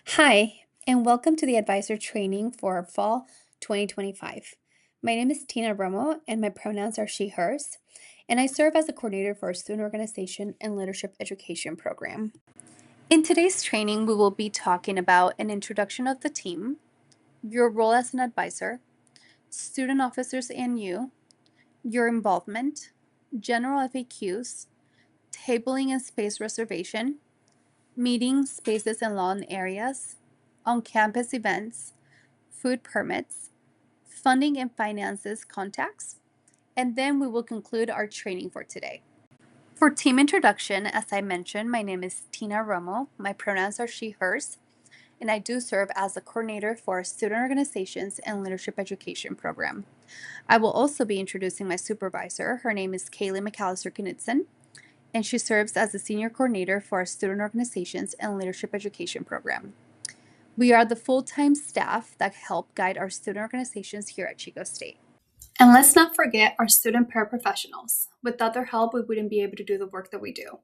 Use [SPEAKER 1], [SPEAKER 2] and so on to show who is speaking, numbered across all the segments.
[SPEAKER 1] Hi, and welcome to the advisor training for fall 2025. My name is Tina Romo, and my pronouns are she, hers, and I serve as a coordinator for our student organization and leadership education program. In today's training, we will be talking about an introduction of the team, your role as an advisor, student officers and you, your involvement, general FAQs, tabling and space reservation, meeting spaces and lawn areas, on-campus events, food permits, funding and finances contacts, and then we will conclude our training for today. For team introduction, as I mentioned, my name is Tina Romo. My pronouns are she, hers, and I do serve as a coordinator for our student organizations and leadership education program. I will also be introducing my supervisor. Her name is Kaylee McAllister Knudsen, and she serves as the senior coordinator for our student organizations and leadership education program. We are the full-time staff that help guide our student organizations here at Chico State.
[SPEAKER 2] And let's not forget our student paraprofessionals. Without their help, we wouldn't be able to do the work that we do.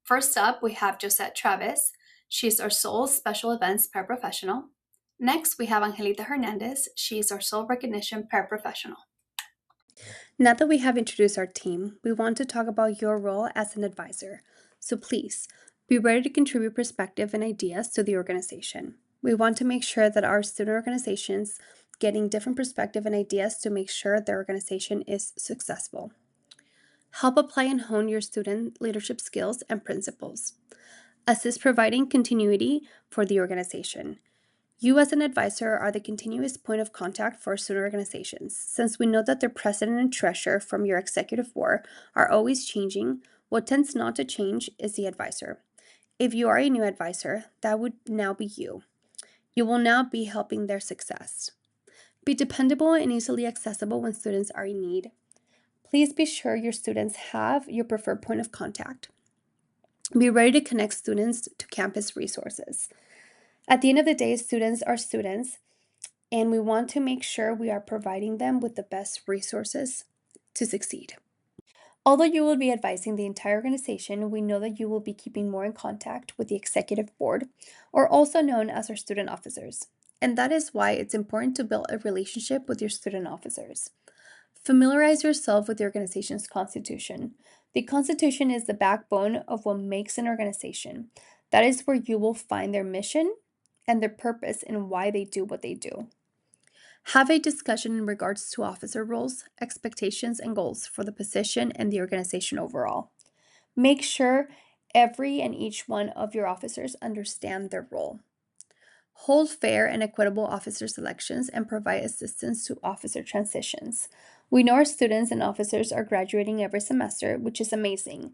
[SPEAKER 2] First up, we have Josette Travis. She's our sole special events paraprofessional. Next, we have Angelita Hernandez. She's our sole recognition paraprofessional.
[SPEAKER 1] Now that we have introduced our team, we want to talk about your role as an advisor. So please, be ready to contribute perspective and ideas to the organization. We want to make sure that our student organizations getting different perspective and ideas to make sure their organization is successful. Help apply and hone your student leadership skills and principles. Assist providing continuity for the organization. You as an advisor are the continuous point of contact for student organizations. Since we know that their president and treasurer from your executive board are always changing, what tends not to change is the advisor. If you are a new advisor, that would now be you. You will now be helping their success. Be dependable and easily accessible when students are in need. Please be sure your students have your preferred point of contact. Be ready to connect students to campus resources. At the end of the day, students are students, and we want to make sure we are providing them with the best resources to succeed. Although you will be advising the entire organization, we know that you will be keeping more in contact with the executive board, or also known as our student officers. And that is why it's important to build a relationship with your student officers. Familiarize yourself with the organization's constitution. The constitution is the backbone of what makes an organization. That is where you will find their mission and their purpose and why they do what they do. Have a discussion in regards to officer roles, expectations, and goals for the position and the organization overall. Make sure every and each one of your officers understand their role. Hold fair and equitable officer selections and provide assistance to officer transitions. We know our students and officers are graduating every semester, which is amazing.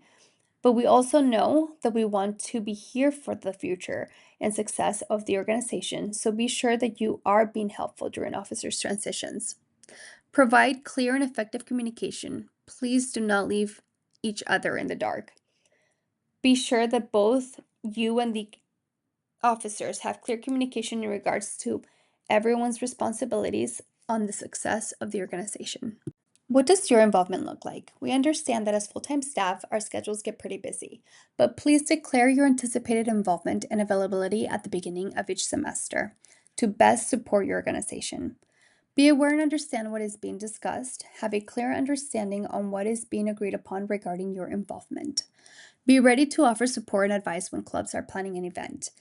[SPEAKER 1] But we also know that we want to be here for the future and success of the organization, so be sure that you are being helpful during officers' transitions. Provide clear and effective communication. Please do not leave each other in the dark. Be sure that both you and the officers have clear communication in regards to everyone's responsibilities on the success of the organization. What does your involvement look like? We understand that as full-time staff, our schedules get pretty busy, but please declare your anticipated involvement and availability at the beginning of each semester to best support your organization. Be aware and understand what is being discussed. Have a clear understanding on what is being agreed upon regarding your involvement. Be ready to offer support and advice when clubs are planning an event.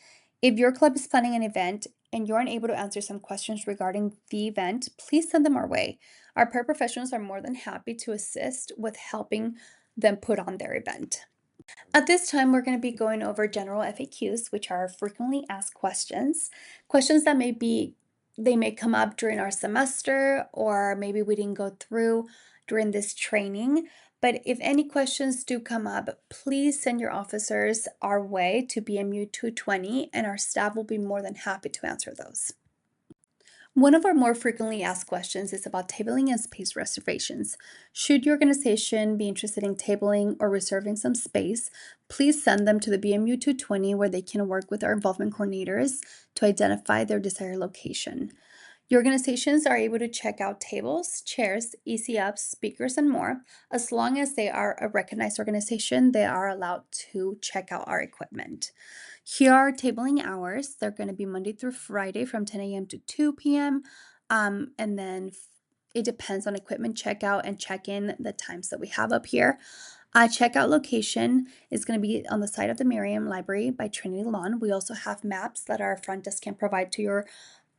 [SPEAKER 1] If your club is planning an event and you're unable to answer some questions regarding the event, please send them our way. Our paraprofessionals are more than happy to assist with helping them put on their event. At this time, we're going to be going over general FAQs, which are frequently asked questions. Questions that may come up during our semester, or maybe we didn't go through during this training. But if any questions do come up, please send your officers our way to BMU 220, and our staff will be more than happy to answer those. One of our more frequently asked questions is about tabling and space reservations. Should your organization be interested in tabling or reserving some space, please send them to the BMU 220 where they can work with our involvement coordinators to identify their desired location. Your organizations are able to check out tables, chairs, easy ups, speakers, and more. As long as they are a recognized organization, they are allowed to check out our equipment. Here are tabling hours. They're going to be Monday through Friday from 10 a.m. to 2 p.m. And then it depends on equipment checkout and check-in, the times that we have up here. Checkout location is going to be on the side of the Merriam Library by Trinity Lawn. We also have maps that our front desk can provide to your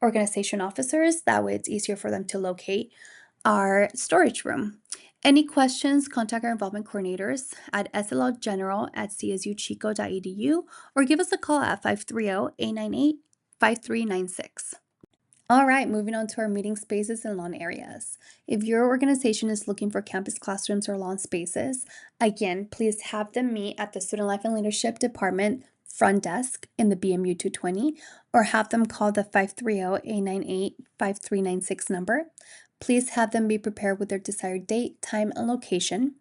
[SPEAKER 1] organization officers. That way it's easier for them to locate our storage room. Any questions, contact our involvement coordinators at slgeneral@csuchico.edu or give us a call at 530-898-5396. All right, moving on to our meeting spaces and lawn areas. If your organization is looking for campus classrooms or lawn spaces, again, please have them meet at the Student Life and Leadership Department front desk in the BMU 220 or have them call the 530-898-5396 number. Please have them be prepared with their desired date, time, and location.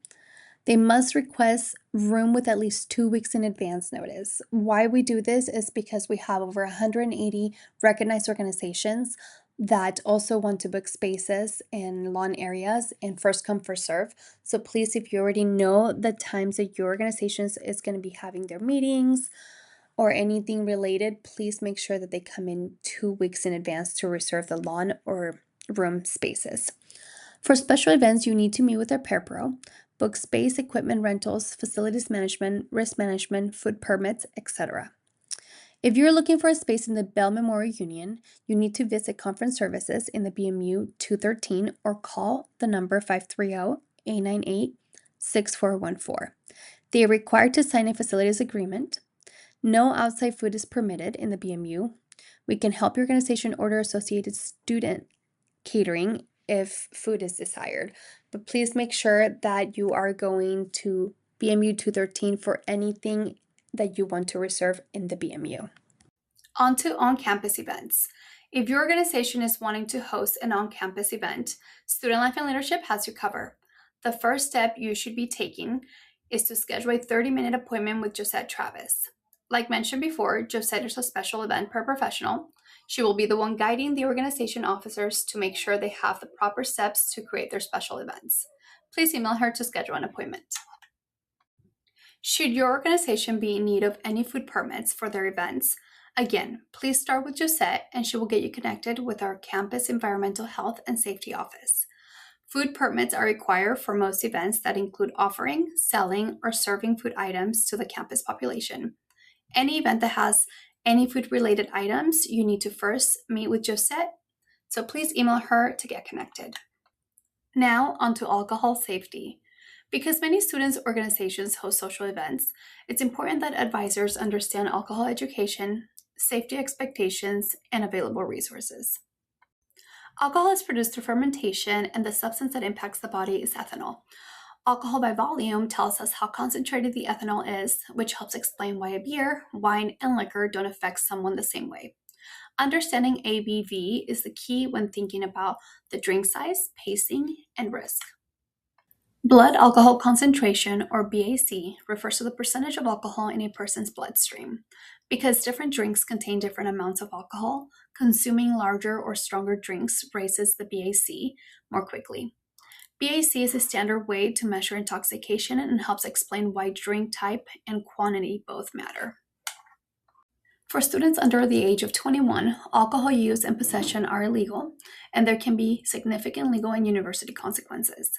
[SPEAKER 1] They must request room with at least 2 weeks in advance notice. Why we do this is because we have over 180 recognized organizations that also want to book spaces in lawn areas and first come, first serve. So please, if you already know the times that your organization is going to be having their meetings or anything related, please make sure that they come in 2 weeks in advance to reserve the lawn or room spaces. For special events, you need to meet with our parapro, book space, equipment rentals, facilities management, risk management, food permits, etc. If you're looking for a space in the Bell Memorial Union, you need to visit conference services in the BMU 213 or call the number 530-898-6414. They are required to sign a facilities agreement. No outside food is permitted in the BMU. We can help your organization order associated student catering if food is desired, but please make sure that you are going to BMU 213 for anything that you want to reserve in the BMU.
[SPEAKER 2] On to on-campus events. If your organization is wanting to host an on-campus event, Student Life and Leadership has you covered. The first step you should be taking is to schedule a 30-minute appointment with Josette Travis. Like mentioned before, Josette is a special event paraprofessional. She will be the one guiding the organization officers to make sure they have the proper steps to create their special events. Please email her to schedule an appointment. Should your organization be in need of any food permits for their events, again, please start with Josette and she will get you connected with our campus environmental health and safety office. Food permits are required for most events that include offering, selling, or serving food items to the campus population. Any event that has any food-related items, you need to first meet with Josette, so please email her to get connected. Now, on to alcohol safety. Because many students' organizations host social events, it's important that advisors understand alcohol education, safety expectations, and available resources. Alcohol is produced through fermentation, and the substance that impacts the body is ethanol. Alcohol by volume tells us how concentrated the ethanol is, which helps explain why a beer, wine, and liquor don't affect someone the same way. Understanding ABV is the key when thinking about the drink size, pacing, and risk. Blood alcohol concentration, or BAC, refers to the percentage of alcohol in a person's bloodstream. Because different drinks contain different amounts of alcohol, consuming larger or stronger drinks raises the BAC more quickly. BAC is a standard way to measure intoxication and helps explain why drink type and quantity both matter. For students under the age of 21, alcohol use and possession are illegal, and there can be significant legal and university consequences.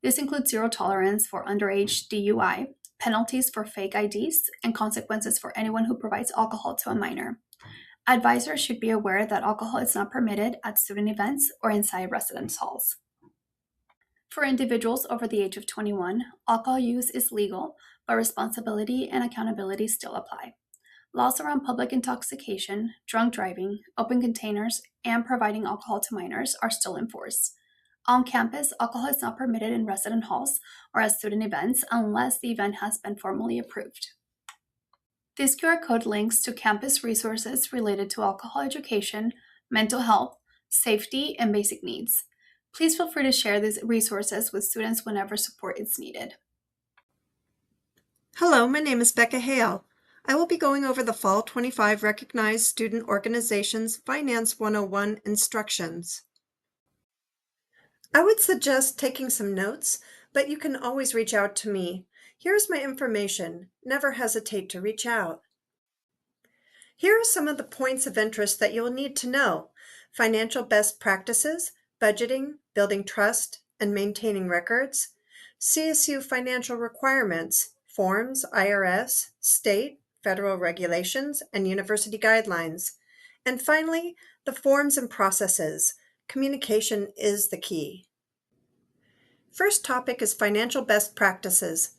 [SPEAKER 2] This includes zero tolerance for underage DUI, penalties for fake IDs, and consequences for anyone who provides alcohol to a minor. Advisors should be aware that alcohol is not permitted at student events or inside residence halls. For individuals over the age of 21, alcohol use is legal, but responsibility and accountability still apply. Laws around public intoxication, drunk driving, open containers, and providing alcohol to minors are still in force. On campus, alcohol is not permitted in resident halls or at student events unless the event has been formally approved. This QR code links to campus resources related to alcohol education, mental health, safety, and basic needs. Please feel free to share these resources with students whenever support is needed.
[SPEAKER 3] Hello, my name is Becca Hale. I will be going over the Fall 25 Recognized Student Organizations Finance 101 instructions. I would suggest taking some notes, but you can always reach out to me. Here's my information. Never hesitate to reach out. Here are some of the points of interest that you'll need to know: financial best practices, budgeting, building trust, and maintaining records, CSU financial requirements, forms, IRS, state, federal regulations, and university guidelines. And finally, the forms and processes. Communication is the key. First topic is financial best practices.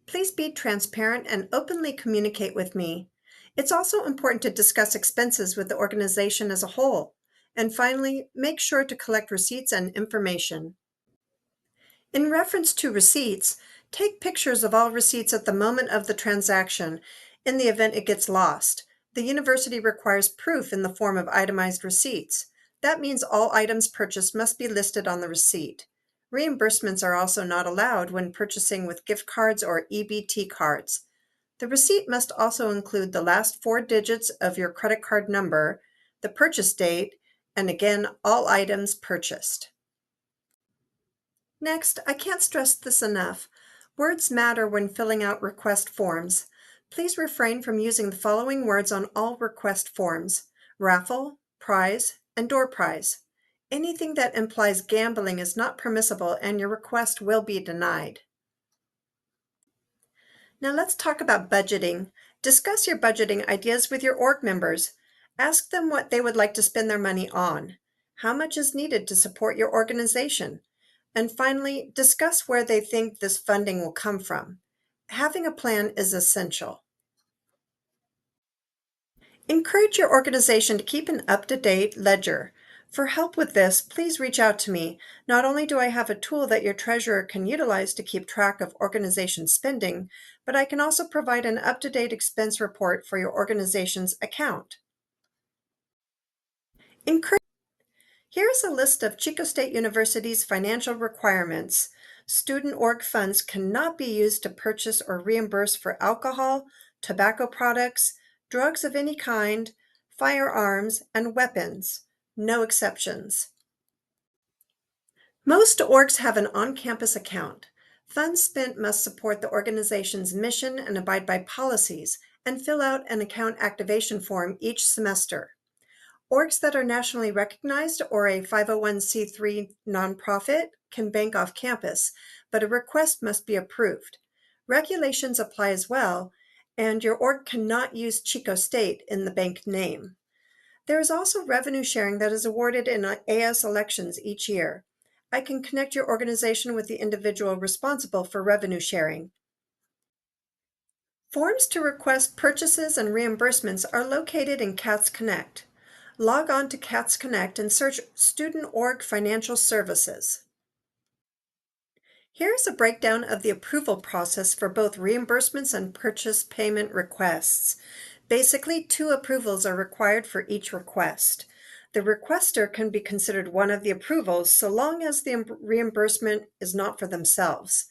[SPEAKER 3] Please be transparent and openly communicate with me. It's also important to discuss expenses with the organization as a whole. And finally, make sure to collect receipts and information. In reference to receipts, take pictures of all receipts at the moment of the transaction in the event it gets lost. The university requires proof in the form of itemized receipts. That means all items purchased must be listed on the receipt. Reimbursements are also not allowed when purchasing with gift cards or EBT cards. The receipt must also include the last 4 digits of your credit card number, the purchase date, and again, all items purchased. Next, I can't stress this enough. Words matter when filling out request forms. Please refrain from using the following words on all request forms: raffle, prize, and door prize. Anything that implies gambling is not permissible and your request will be denied. Now let's talk about budgeting. Discuss your budgeting ideas with your org members. Ask them what they would like to spend their money on. How much is needed to support your organization? And finally, discuss where they think this funding will come from. Having a plan is essential. Encourage your organization to keep an up-to-date ledger. For help with this, please reach out to me. Not only do I have a tool that your treasurer can utilize to keep track of organization spending, but I can also provide an up-to-date expense report for your organization's account. Here's a list of Chico State University's financial requirements. Student org funds cannot be used to purchase or reimburse for alcohol, tobacco products, drugs of any kind, firearms, and weapons. No exceptions. Most orgs have an on-campus account. Funds spent must support the organization's mission and abide by policies, and fill out an account activation form each semester. Orgs that are nationally recognized or a 501c3 nonprofit can bank off campus, but a request must be approved. Regulations apply as well, and your org cannot use Chico State in the bank name. There is also revenue sharing that is awarded in AS elections each year. I can connect your organization with the individual responsible for revenue sharing. Forms to request purchases and reimbursements are located in CATS Connect. Log on to CATS Connect and search Student Org Financial Services. Here's a breakdown of the approval process for both reimbursements and purchase payment requests. Basically, 2 approvals are required for each request. The requester can be considered one of the approvals so long as the reimbursement is not for themselves.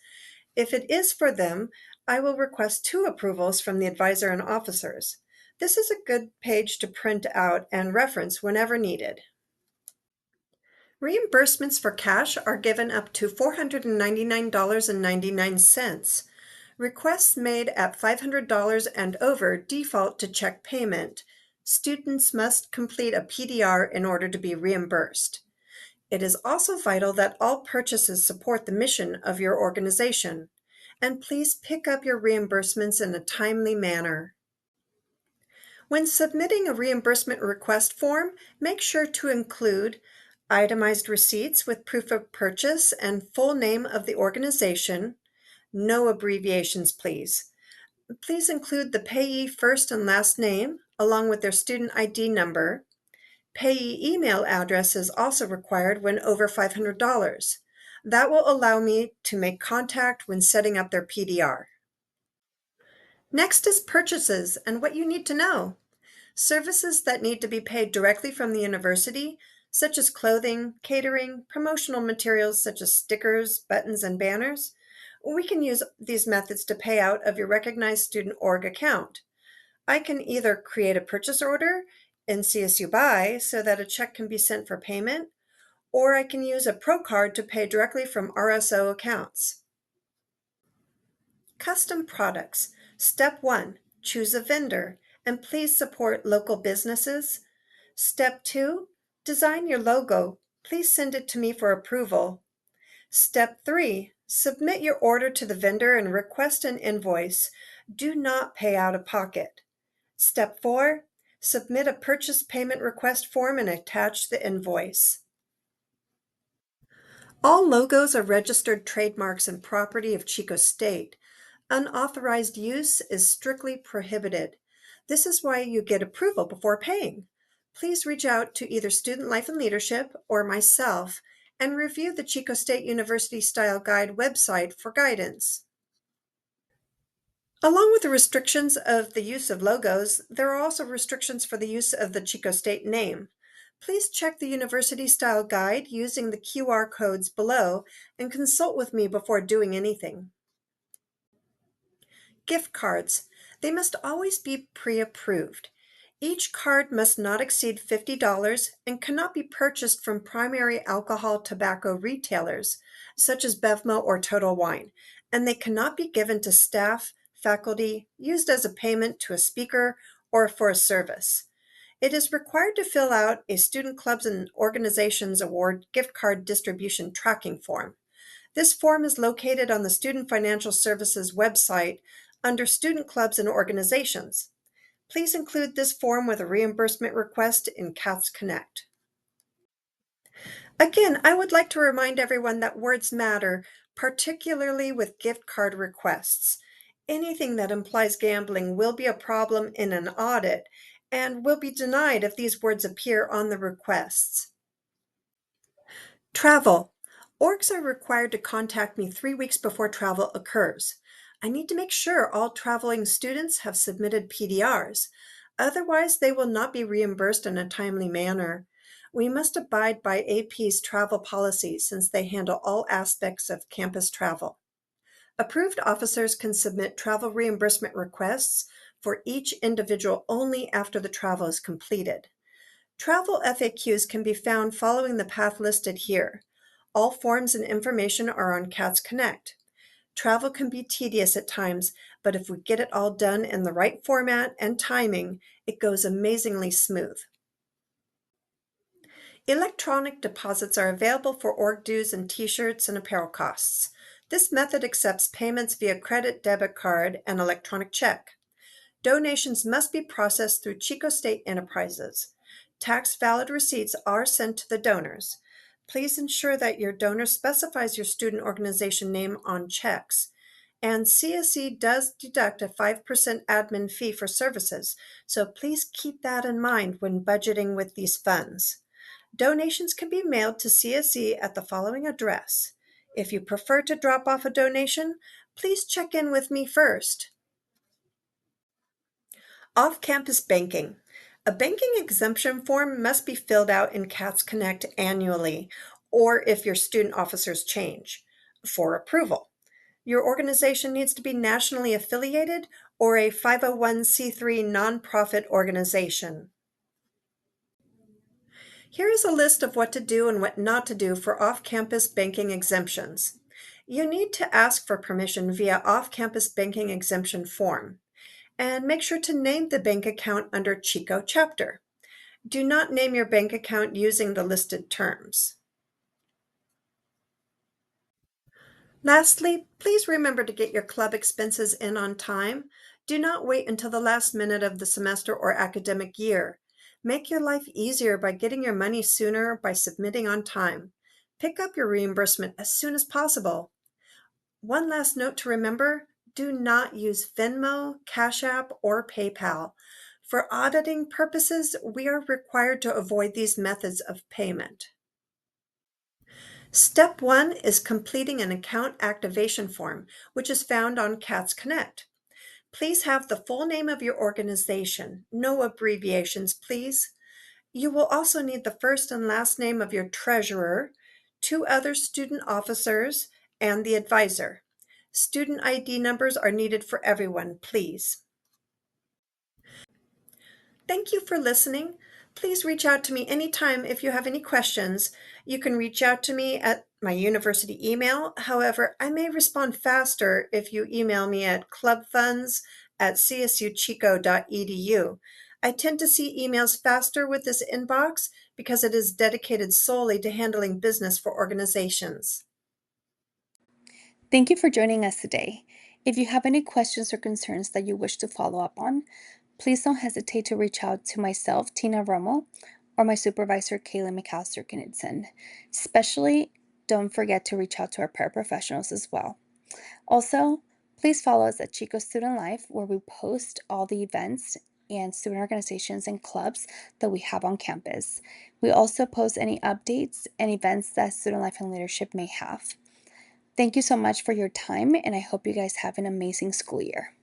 [SPEAKER 3] If it is for them, I will request 2 approvals from the advisor and officers. This is a good page to print out and reference whenever needed. Reimbursements for cash are given up to $499.99. Requests made at $500 and over default to check payment. Students must complete a PDR in order to be reimbursed. It is also vital that all purchases support the mission of your organization. And please pick up your reimbursements in a timely manner. When submitting a reimbursement request form, make sure to include itemized receipts with proof of purchase and full name of the organization. No abbreviations, please. Please include the payee first and last name, along with their student ID number. Payee email address is also required when over $500. That will allow me to make contact when setting up their PDR. Next is purchases and what you need to know. Services that need to be paid directly from the university, such as clothing, catering, promotional materials such as stickers, buttons, and banners. We can use these methods to pay out of your recognized student org account. I can either create a purchase order in CSU Buy so that a check can be sent for payment, or I can use a Pro Card to pay directly from RSO accounts. Custom products. Step 1, choose a vendor. And please support local businesses. Step 2, design your logo. Please send it to me for approval. Step 3, submit your order to the vendor and request an invoice. Do not pay out of pocket. Step 4, submit a purchase payment request form and attach the invoice. All logos are registered trademarks and property of Chico State. Unauthorized use is strictly prohibited. This is why you get approval before paying. Please reach out to either Student Life and Leadership or myself and review the Chico State University Style Guide website for guidance. Along with the restrictions of the use of logos, there are also restrictions for the use of the Chico State name. Please check the University Style Guide using the QR codes below and consult with me before doing anything. Gift cards. They must always be pre-approved. Each card must not exceed $50 and cannot be purchased from primary alcohol tobacco retailers, such as Bevmo or Total Wine, and they cannot be given to staff, faculty, used as a payment to a speaker, or for a service. It is required to fill out a Student Clubs and Organizations Award gift card distribution tracking form. This form is located on the Student Financial Services website under Student Clubs and Organizations. Please include this form with a reimbursement request in CATS Connect. Again, I would like to remind everyone that words matter, particularly with gift card requests. Anything that implies gambling will be a problem in an audit and will be denied if these words appear on the requests. Travel. Orgs are required to contact me 3 weeks before travel occurs. I need to make sure all traveling students have submitted PDRs. Otherwise, they will not be reimbursed in a timely manner. We must abide by AP's travel policies since they handle all aspects of campus travel. Approved officers can submit travel reimbursement requests for each individual only after the travel is completed. Travel FAQs can be found following the path listed here. All forms and information are on CATS Connect. Travel can be tedious at times, but if we get it all done in the right format and timing, it goes amazingly smooth. Electronic deposits are available for org dues and t-shirts and apparel costs. This method accepts payments via credit, debit card, and electronic check. Donations must be processed through Chico State Enterprises. Tax-valid receipts are sent to the donors. Please ensure that your donor specifies your student organization name on checks. And CSE does deduct a 5% admin fee for services, so please keep that in mind when budgeting with these funds. Donations can be mailed to CSE at the following address. If you prefer to drop off a donation, please check in with me first. Off-campus banking. A banking exemption form must be filled out in CATS Connect annually, or if your student officers change, for approval. Your organization needs to be nationally affiliated or a 501c3 nonprofit organization. Here is a list of what to do and what not to do for off-campus banking exemptions. You need to ask for permission via off-campus banking exemption form. And make sure to name the bank account under Chico chapter. Do not name your bank account using the listed terms. Lastly, please remember to get your club expenses in on time. Do not wait until the last minute of the semester or academic year. Make your life easier by getting your money sooner by submitting on time. Pick up your reimbursement as soon as possible. One last note to remember, do not use Venmo, Cash App, or PayPal. For auditing purposes, we are required to avoid these methods of payment. Step 1 is completing an account activation form, which is found on CATS Connect. Please have the full name of your organization, no abbreviations, please. You will also need the first and last name of your treasurer, 2 other student officers, and the advisor. Student ID numbers are needed for everyone, please. Thank you for listening. Please reach out to me anytime if you have any questions. You can reach out to me at my university email. However, I may respond faster if you email me at clubfunds csuchico.edu. I tend to see emails faster with this inbox because it is dedicated solely to handling business for organizations.
[SPEAKER 1] Thank you for joining us today. If you have any questions or concerns that you wish to follow up on, please don't hesitate to reach out to myself, Tina Romo, or my supervisor, Kayla McAllister Knudsen. Especially, don't forget to reach out to our paraprofessionals as well. Also, please follow us at Chico Student Life, where we post all the events and student organizations and clubs that we have on campus. We also post any updates and events that Student Life and Leadership may have. Thank you so much for your time, and I hope you guys have an amazing school year.